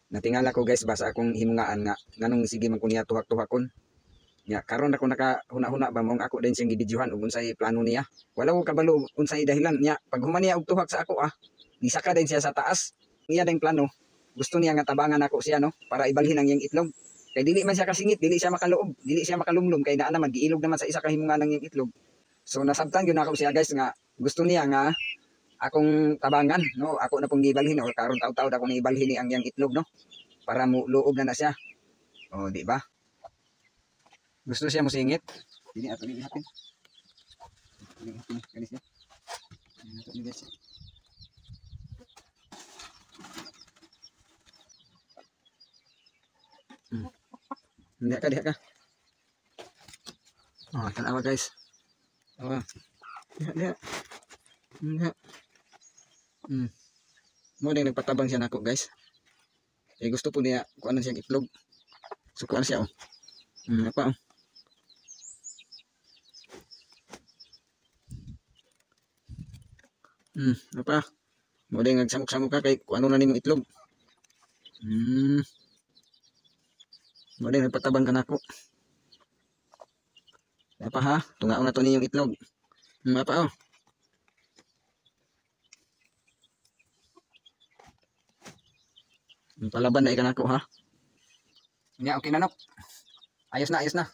natingala ko guys basa akong himungaan nga nganong sige man ko niya tuhak-tuhakon. Nya karon ako nakahuna-huna ba mong ako din siyang gibidyohan ug unsay plano niya. Wala ko kabalo unsay dahilan niya pag human niya og tuhak sa ako gisaka din siya sa taas. Niya ding plano. Gusto niya nga tabangan ako siya no para ibalhin ang iyang itlog. Kay dili man siya kasingit, dili siya makaloob, dili siya makalumlum kay naa naman giilog naman sa isa ka himungan ng iyang itlog. So nasabtan gyud ako siya guys nga gusto niya nga akong tabangan no ako na pong gibalhin o karon taw-taw ako na ibalhin ni ang iyang itlog no para mo luob na siya. O di ba? Gusto siya musingit. Dili ato ni hapin. Dili hapin kanis niya. Ato ni guys. Diha ka. Oh, tanawa guys. Oh. Diha. Mo ding nagpatabang siya nako guys. Eh gusto po niya kuan siyang itlog. So kuan siya apa apa? Mo ding nagsamok-samok ka kay kuan na nimong itlog. Mo ding nagpatabang ka nako. Apa ha? Tungaon na to niyong itlog. Apa Palaban na ikan ako ha. Ya, okay na no. Ayos na.